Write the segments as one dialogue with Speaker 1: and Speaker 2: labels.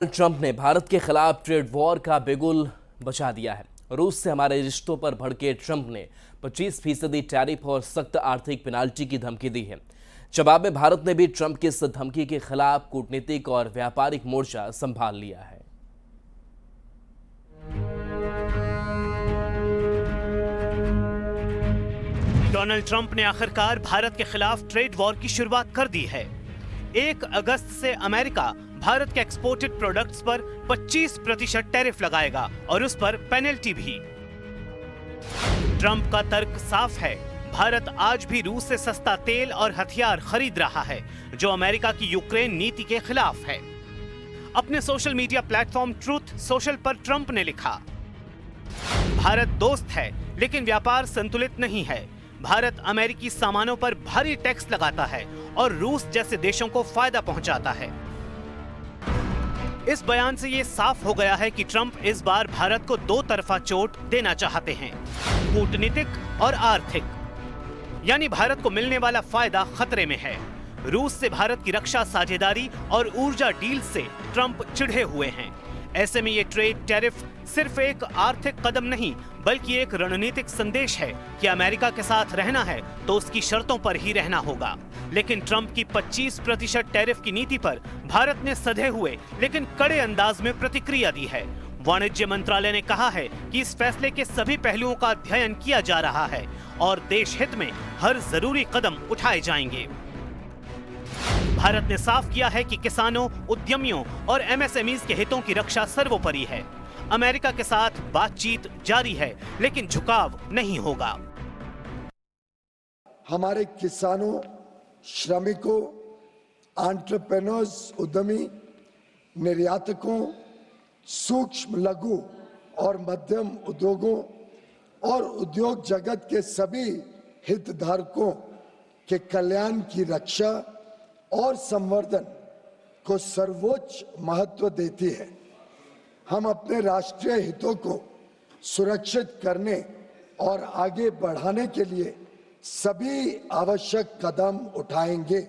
Speaker 1: Trump ने भारत के खिलाफ ट्रेड वॉर का बिगुल बजा दिया है। रूस से हमारे रिश्तों पर भड़के ट्रंप ने 25% टैरिफ और सख्त आर्थिक पेनाल्टी की धमकी दी है। जवाब में भारत ने भी ट्रंप की इस धमकी के खिलाफ कूटनीतिक और व्यापारिक मोर्चा संभाल लिया है।
Speaker 2: डोनाल्ड ट्रंप ने आखिरकार भारत के खिलाफ ट्रेड वॉर की शुरुआत कर दी है। 1 अगस्त से अमेरिका भारत के एक्सपोर्टेड प्रोडक्ट्स पर 25% टैरिफ लगाएगा और उस पर पेनल्टी भी। ट्रंप का तर्क साफ है, भारत आज भी रूस से सस्ता तेल और हथियार खरीद रहा है, जो अमेरिका की यूक्रेन नीति के खिलाफ है। अपने social media platform truth social पर ट्रंप ने लिखा, भारत दोस्त है लेकिन व्यापार संतुलित नहीं है। भारत अमेरिकी सामानों पर भारी टैक्स लगाता है और रूस जैसे देशों को फायदा पहुंचाता है। इस बयान से ये साफ हो गया है कि ट्रंप इस बार भारत को दो तरफा चोट देना चाहते हैं, कूटनीतिक और आर्थिक। यानी भारत को मिलने वाला फायदा खतरे में है। रूस से भारत की रक्षा साझेदारी और ऊर्जा डील से ट्रंप चिढ़े हुए हैं। ऐसे में ये ट्रेड टैरिफ सिर्फ एक आर्थिक कदम नहीं बल्कि एक रणनीतिक संदेश है कि अमेरिका के साथ रहना है तो उसकी शर्तों पर ही रहना होगा। लेकिन ट्रंप की 25% टैरिफ की नीति पर भारत ने सधे हुए लेकिन कड़े अंदाज में प्रतिक्रिया दी है। वाणिज्य मंत्रालय ने कहा है कि इस फैसले के सभी पहलुओं का अध्ययन किया जा रहा है और देश हित में हर जरूरी कदम उठाए जाएंगे। भारत ने साफ किया है कि किसानों, उद्यमियों और एमएसएमईज के हितों की रक्षा सर्वोपरि है। अमेरिका के साथ बातचीत जारी है लेकिन झुकाव नहीं होगा।
Speaker 3: हमारे किसानों, श्रमिकों, एंटरप्रेन्योर्स, उद्यमी, निर्यातकों, सूक्ष्म, लघु और मध्यम उद्योगों और उद्योग जगत के सभी हितधारकों के कल्याण की रक्षा और संवर्धन को सर्वोच्च महत्व देती है। हम अपने राष्ट्रीय हितों को सुरक्षित करने और आगे बढ़ाने के लिए सभी आवश्यक कदम उठाएंगे।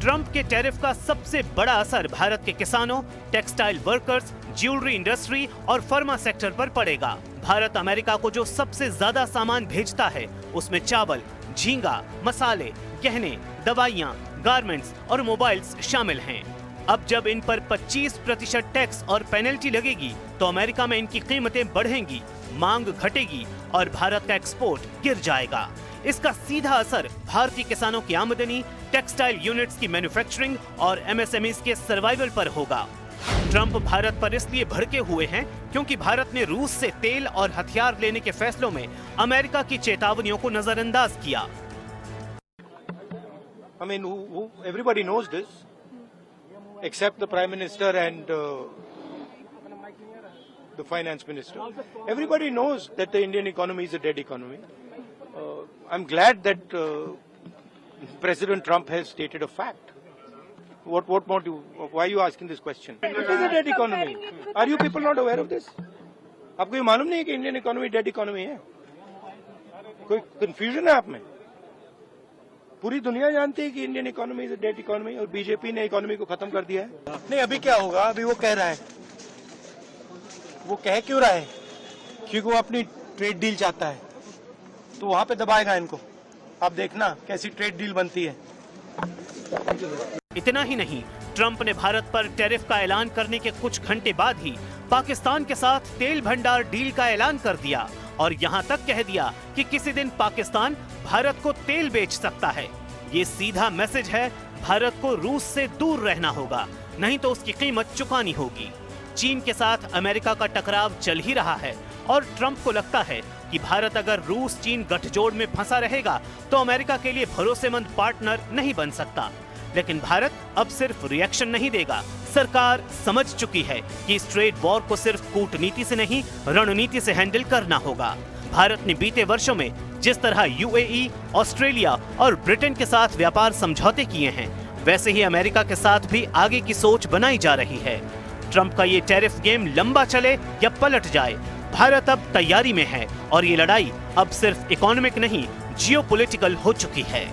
Speaker 2: ट्रंप के टैरिफ का सबसे बड़ा असर भारत के किसानों, टेक्सटाइल वर्कर्स, ज्वेलरी इंडस्ट्री और फार्मा सेक्टर पर पड़ेगा। भारत अमेरिका को जो सबसे ज्यादा सामान भेजता है उसमें चावल, झींगा, मसाले, गहने, दवाइयां, गारमेंट्स और मोबाइल्स शामिल हैं। अब जब इन पर 25% टैक्स और पेनल्टी लगेगी तो अमेरिका में इनकी कीमतें बढ़ेंगी, मांग घटेगी और भारत का एक्सपोर्ट गिर जाएगा। इसका सीधा असर भारतीय किसानों की आमदनी, टेक्सटाइल यूनिट्स की मैन्युफैक्चरिंग और एमएसएमईज के सर्वाइवल पर होगा। ट्रंप भारत पर इसलिए भड़के हुए हैं क्योंकि भारत ने रूस से तेल और हथियार लेने के फैसलों में अमेरिका की चेतावनियों को नजरअंदाज किया।
Speaker 4: I mean, everybody knows this, except the Prime Minister and the Finance Minister. Everybody knows that the Indian economy is a dead economy. I'm glad that President Trump has stated a fact. What more do? Why are you asking this question? It is a dead economy. Are you people not aware of this? आपको ये मालूम नहीं है कि Indian economy dead economy है? कोई confusion है आप में? पूरी दुनिया जानती है कि Indian economy is a dead economy और बीजेपी ने इकोनॉमी को खत्म कर दिया है।
Speaker 5: नहीं, अभी क्या होगा? अभी वो कह रहा है, वो कह क्यों रहा है? क्योंकि वो अपनी ट्रेड डील चाहता है, तो वहां पे दबाएगा इनको। आप देखना कैसी ट्रेड डील बनती है।
Speaker 2: इतना ही नहीं, ट्रंप ने भारत पर टैरिफ का ऐलान करने के कुछ घंटे बाद ही पाकिस्तान के साथ तेल भंडार डील का ऐलान कर दिया और यहां तक कह दिया कि किसी दिन पाकिस्तान भारत को तेल बेच सकता है। ये सीधा मैसेज है, भारत को रूस से दूर रहना होगा, नहीं तो उसकी कीमत चुकानी होगी। चीन के साथ अमेरिका का टकराव चल ही रहा है और ट्रंप को लगता है कि भारत अगर रूस चीन गठजोड़ में फंसा रहेगा तो अमेरिका के लिए भरोसेमंद पार्टनर नहीं बन सकता। लेकिन भारत अब सिर्फ रिएक्शन नहीं देगा। सरकार समझ चुकी है कि इस ट्रेड वॉर को सिर्फ कूटनीति से नहीं, रणनीति से हैंडल करना होगा। भारत ने बीते वर्षों में जिस तरह यूएई, ऑस्ट्रेलिया और ब्रिटेन के साथ व्यापार समझौते किए हैं, वैसे ही अमेरिका के साथ भी आगे की सोच बनाई जा रही है। ट्रंप का ये टैरिफ गेम लंबा चले या पलट जाए, भारत अब तैयारी में है और ये लड़ाई अब सिर्फ इकोनॉमिक नहीं, जियोपॉलिटिकल हो चुकी है।